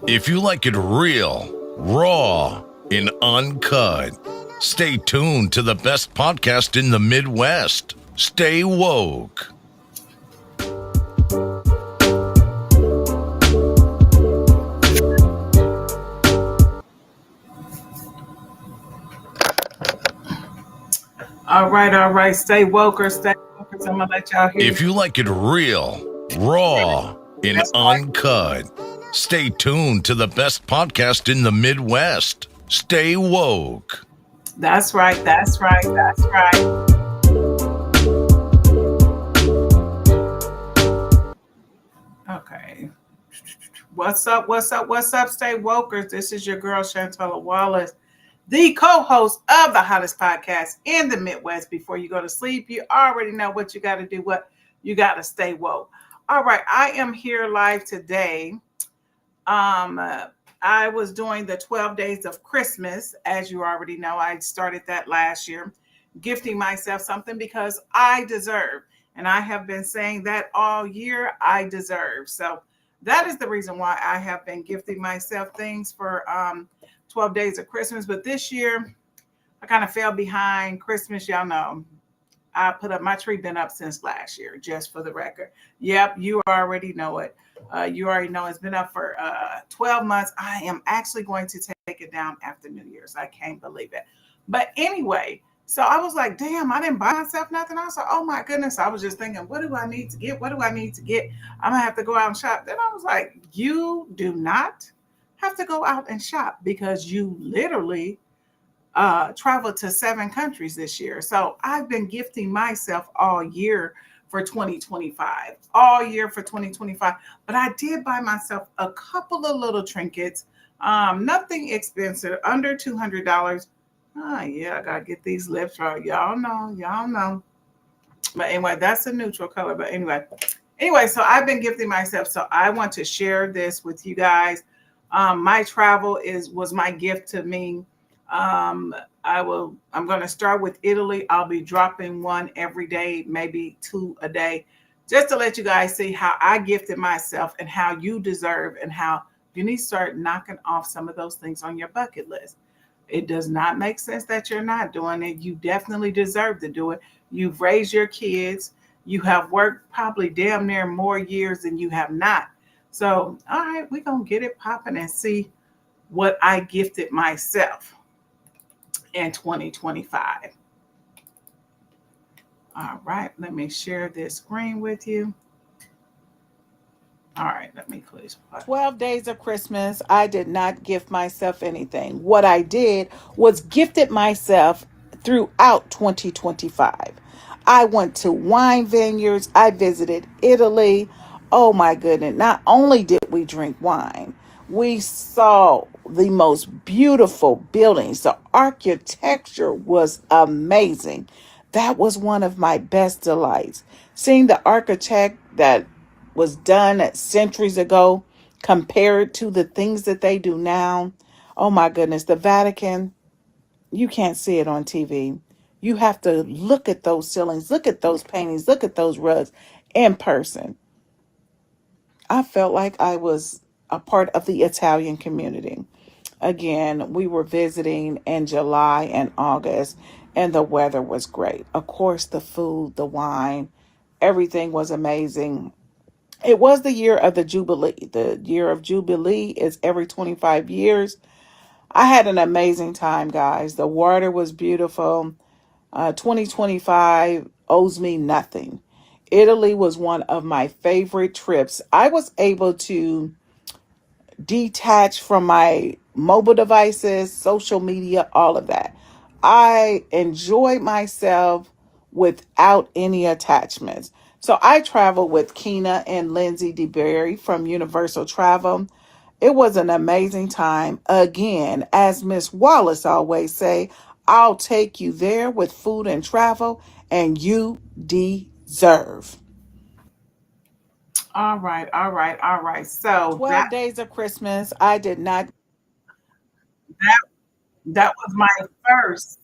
If you like it real, raw, and uncut, stay tuned to the best podcast in the Midwest. Stay woke. All right, all right. Stay woker, stay woker. I'm gonna let y'all hear. If you like it real, raw, and That's right. uncut, stay tuned to the best podcast in the Midwest. Stay woke. That's right. That's right. That's right. Okay. What's up? What's up? What's up? Stay wokers. This is your girl Chantel Wallace, the co-host of the hottest podcast in the Midwest. Before you go to sleep, you already know what you got to do. What you got to stay woke. All right, I am here live today. I was doing the 12 days of Christmas, as you already know. I started that last year, gifting myself something because I deserve, and I have been saying that all year. I deserve. So that is the reason why I have been gifting myself things for 12 days of Christmas. But this year, I kind of fell behind Christmas. Y'all know I put up my tree, been up since last year, just for the record. Yep, you already know it. You already know it's been up for 12 months. I am actually going to take it down after New Year's. I can't believe it. But anyway, so I was like, damn, I didn't buy myself nothing. I was like, oh my goodness. I was just thinking, what do I need to get? What do I need to get? I'm going to have to go out and shop. Then I was like, you do not have to go out and shop because you literally traveled to 7 countries this year. So I've been gifting myself all year for 2025, all year for 2025. But I did buy myself a couple of little trinkets, nothing expensive, under $200. Oh, yeah, I got to get these lips right. Y'all know, y'all know. But anyway, that's a neutral color. But anyway, so I've been gifting myself. So I want to share this with you guys. My travel was my gift to me. I'm going to start with Italy. I'll be dropping one every day, maybe 2 a day, just to let you guys see how I gifted myself and how you deserve and how you need to start knocking off some of those things on your bucket list. It does not make sense that you're not doing it. You definitely deserve to do it. You've raised your kids. You have worked probably damn near more years than you have not. So, all right, we're going to get it popping and see what I gifted myself in 2025. All right, let me share this screen with you. All right, let me close. 12 days of Christmas, I did not gift myself anything. What I did was gifted myself throughout 2025. I went to wine vineyards, I visited Italy. Oh my goodness, not only did we drink wine, we saw the most beautiful buildings. The architecture was amazing. That was one of my best delights. Seeing the architect that was done centuries ago compared to the things that they do now. Oh my goodness, the Vatican, you can't see it on TV. You have to look at those ceilings, look at those paintings, look at those rugs in person. I felt like I was a part of the Italian community. Again, we were visiting in July and August, and the weather was great. Of course, the food, the wine, everything was amazing. It was the year of the Jubilee. The year of Jubilee is every 25 years. I had an amazing time, guys. The water was beautiful. 2025 owes me nothing. Italy was one of my favorite trips. I was able to detach from my mobile devices, social media, all of that. I enjoyed myself without any attachments. So I traveled with Keena and Lindsay DeBerry from Universal Travel. It was an amazing time. Again, as Miss Wallace always say, I'll take you there with food and travel, and you deserve. All right, all right, all right. So 12 days of Christmas, I did not. That that was first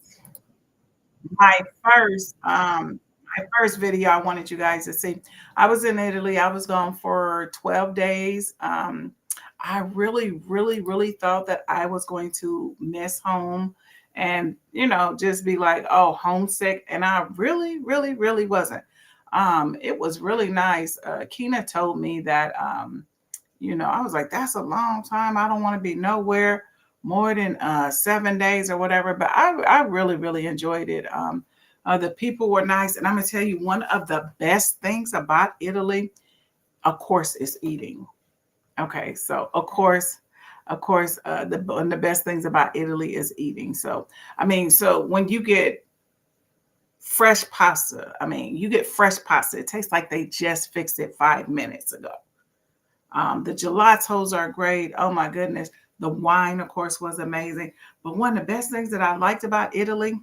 my first my first video I wanted you guys to see. I was in Italy. I was gone for 12 days. I really, really, really thought that I was going to miss home and, just be like, oh, homesick. And I really, really, really wasn't. It was really nice. Keena told me that, I was like, that's a long time. I don't want to be nowhere more than 7 days or whatever. But I really, really enjoyed it. The people were nice. And I'm going to tell you, one of the best things about Italy, of course, is eating. Okay, so one of the best things about Italy is eating. So, I mean, so when you get fresh pasta, you get fresh pasta. It tastes like they just fixed it 5 minutes ago. The gelatos are great. Oh my goodness. The wine, of course, was amazing. But one of the best things that I liked about Italy,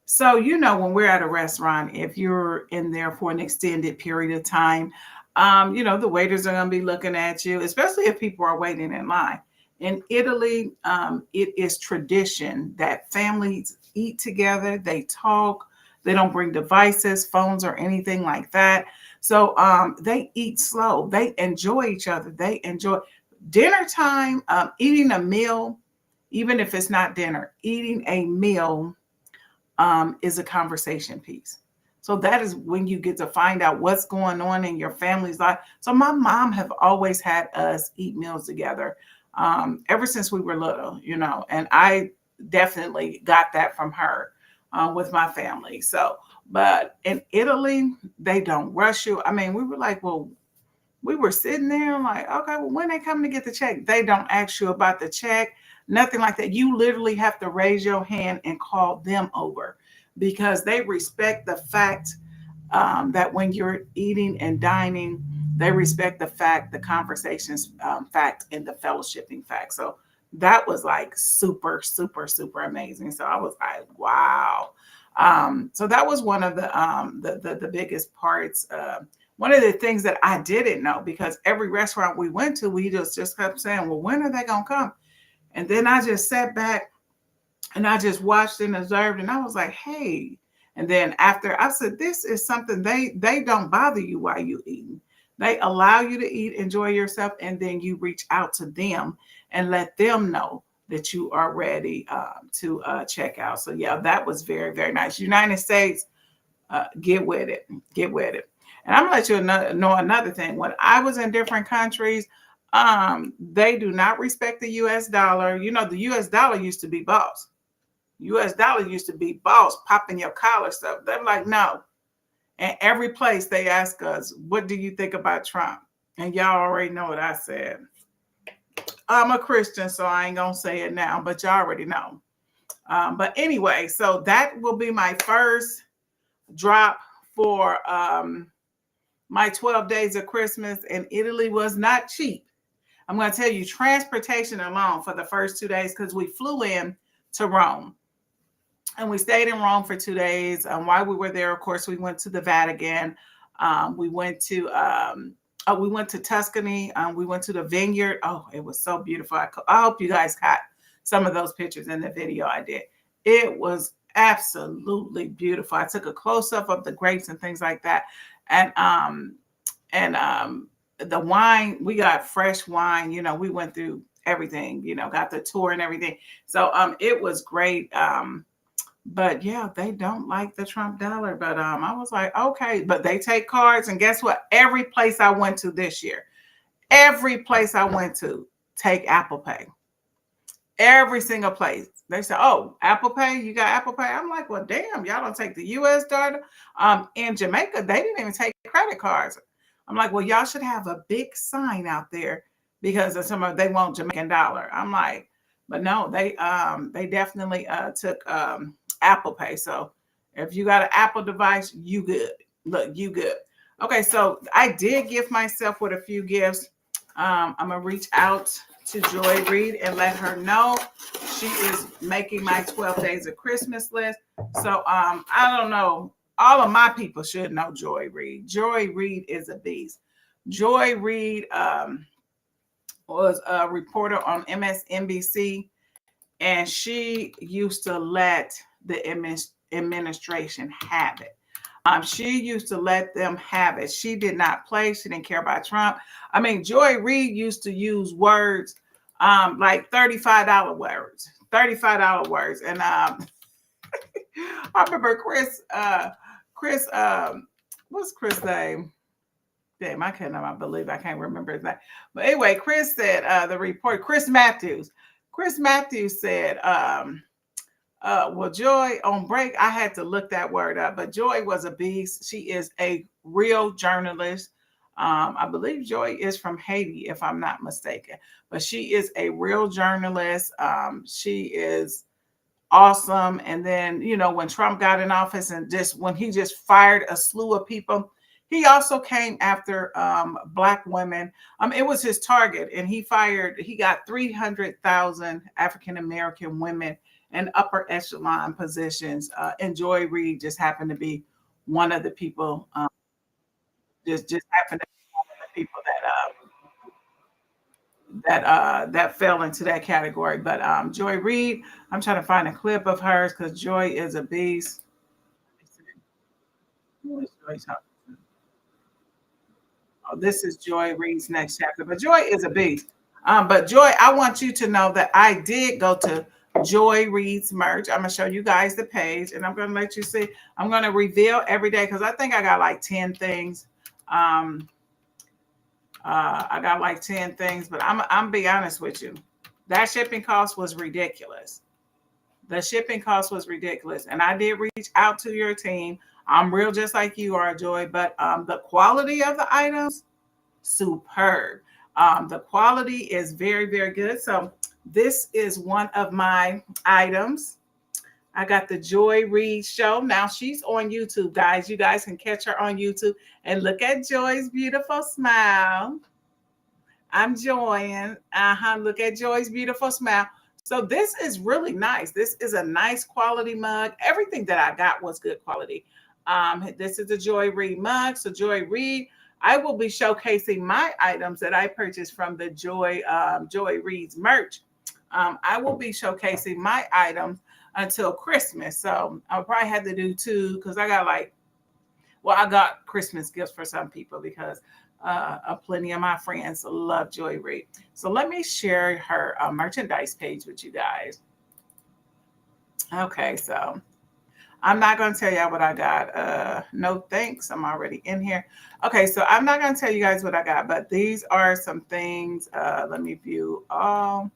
so, when we're at a restaurant, if you're in there for an extended period of time, the waiters are going to be looking at you, especially if people are waiting in line. In Italy, it is tradition that families eat together, they talk, they don't bring devices, phones, or anything like that. So they eat slow, they enjoy each other, they enjoy dinner time, eating a meal, even if it's not dinner, eating a meal is a conversation piece. So that is when you get to find out what's going on in your family's life. So my mom have always had us eat meals together ever since we were little, and I definitely got that from her with my family. So, but in Italy, they don't rush you. We were like, well, we were sitting there like, okay, well, when they coming to get the check, they don't ask you about the check, nothing like that. You literally have to raise your hand and call them over because they respect the fact that when you're eating and dining, they respect the fact, the conversations fact, and the fellowshipping fact. So that was like super, super, super amazing. So I was like, wow. So that was one of the biggest parts. One of the things that I didn't know, because every restaurant we went to, we just kept saying, well, when are they going to come? And then I just sat back and I just watched and observed, and I was like, hey. And then after I said, this is something they don't bother you while you eating. They allow you to eat, enjoy yourself, and then you reach out to them and let them know that you are ready to check out. So yeah, that was very, very nice. United States, get with it. Get with it. And I'm gonna let you know another thing. When I was in different countries, they do not respect the US dollar. The US dollar used to be boss. US dollar used to be boss, popping your collar stuff. They're like, no. And every place they ask us, what do you think about Trump? And y'all already know what I said. I'm a Christian, so I ain't gonna say it now, but y'all already know. But anyway, so that will be my first drop for my 12 days of Christmas. And Italy was not cheap. I'm going to tell you, transportation alone for the first 2 days, because we flew in to Rome. And we stayed in Rome for 2 days. While we were there, of course, we went to the Vatican. We went to Tuscany. We went to the vineyard. Oh, it was so beautiful. I hope you guys caught some of those pictures in the video I did. It was absolutely beautiful. I took a close-up of the grapes and things like that. And the wine, we got fresh wine. We went through everything, got the tour and everything. So it was great. But yeah, they don't like the Trump dollar. But I was like, okay, but they take cards. And guess what? Every place I went to this year, take Apple Pay. Every single place. They say, oh, Apple Pay, you got Apple Pay? I'm like, well, damn, y'all don't take the US dollar. In Jamaica, they didn't even take credit cards. I'm like, well, y'all should have a big sign out there because of they want Jamaican dollar. I'm like, but no, they definitely took Apple Pay. So if you got an Apple device, you good. Look, you good. Okay, so I did gift myself with a few gifts. I'm gonna reach out to Joy Reid and let her know she is making my 12 days of Christmas list. So I don't know. All of my people should know Joy Reid. Joy Reid is a beast. Joy Reid was a reporter on MSNBC, and she used to let the administration have it. She used to let them have it. She did not play. She didn't care about Trump. I mean, Joy Reid used to use words like $35 words, $35 words. And I remember Chris, what's Chris' name? Damn, I believe I can't remember his name. But anyway, Chris said the report, Chris Matthews. Chris Matthews said, well, Joy on break, I had to look that word up, but Joy was a beast. She is a real journalist. I believe Joy is from Haiti, if I'm not mistaken, but she is a real journalist. She is awesome. And then, when Trump got in office and just when he just fired a slew of people, he also came after Black women. It was his target, and he got 300,000 African American women in upper echelon positions. And Joy Reid just happened to be one of the people. Just happened to be one of the people that fell into that category. But Joy Reid, I'm trying to find a clip of hers because Joy is a beast. Who is Joy talking to? Oh, this is Joy Reid's next chapter. But Joy is a beast. But Joy, I want you to know that I did go to Joy Reid's merch. I'm gonna show you guys the page, and I'm gonna let you see. I'm gonna reveal every day because I think I got like 10 things. I got like 10 things, but I'm be honest with you. That shipping cost was ridiculous. The shipping cost was ridiculous. And I did reach out to your team. I'm real just like you are, Joy, but the quality of the items, superb. The quality is very, very good. So this is one of my items. I got the Joy Reid show. Now she's on YouTube, guys. You guys can catch her on YouTube and look at Joy's beautiful smile. I'm Joying. Look at Joy's beautiful smile. So this is really nice. This is a nice quality mug. Everything that I got was good quality. This is the Joy Reid mug. So Joy Reid, I will be showcasing my items that I purchased from the Joy Reid's merch. I will be showcasing my items until Christmas. So I'll probably have to do two because I got Christmas gifts for some people because plenty of my friends love Joy Reid. So let me share her merchandise page with you guys. Okay, so I'm not going to tell y'all what I got. No thanks. I'm already in here. Okay, so I'm not going to tell you guys what I got, but these are some things. Let me view all.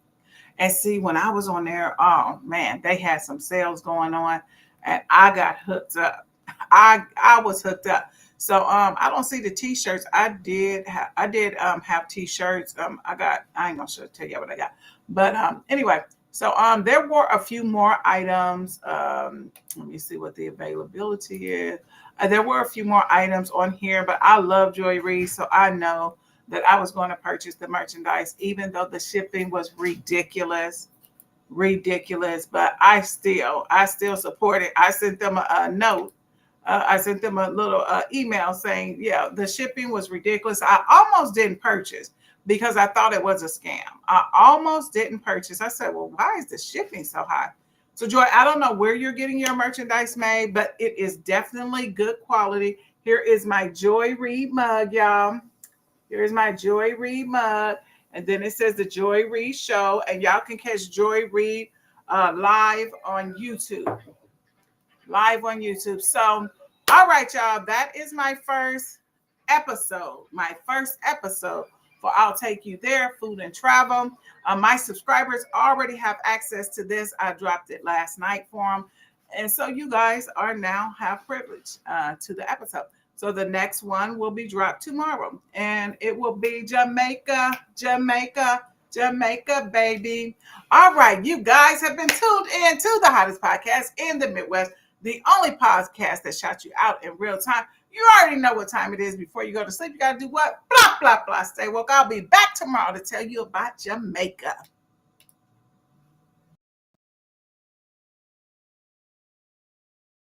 And see, when I was on there, oh man, they had some sales going on, and I got hooked up. I was hooked up. So I don't see the t-shirts. I did have t-shirts. I ain't gonna tell you what I got. But anyway, so there were a few more items. Let me see what the availability is. There were a few more items on here, but I love Joy Reid, so I know that I was going to purchase the merchandise, even though the shipping was ridiculous. But I still support it. I sent them a note. I sent them a little email saying, yeah, the shipping was ridiculous. I almost didn't purchase because I thought it was a scam. I almost didn't purchase. I said, well, why is the shipping so high? So Joy, I don't know where you're getting your merchandise made, but it is definitely good quality. Here is my Joy Reid mug, y'all. Here's my Joy Reid mug. And then it says the Joy Reid show. And y'all can catch Joy Reid live on YouTube. So, all right, y'all. That is my first episode. For I'll Take You There, Food and Travel. My subscribers already have access to this. I dropped it last night for them. And so you guys have privilege to the episode. So the next one will be dropped tomorrow. And it will be Jamaica, baby. All right, you guys have been tuned in to the hottest podcast in the Midwest, the only podcast that shot you out in real time. You already know what time it is. Before you go to sleep, you got to do what? Blah, blah, blah. Stay woke. I'll be back tomorrow to tell you about Jamaica.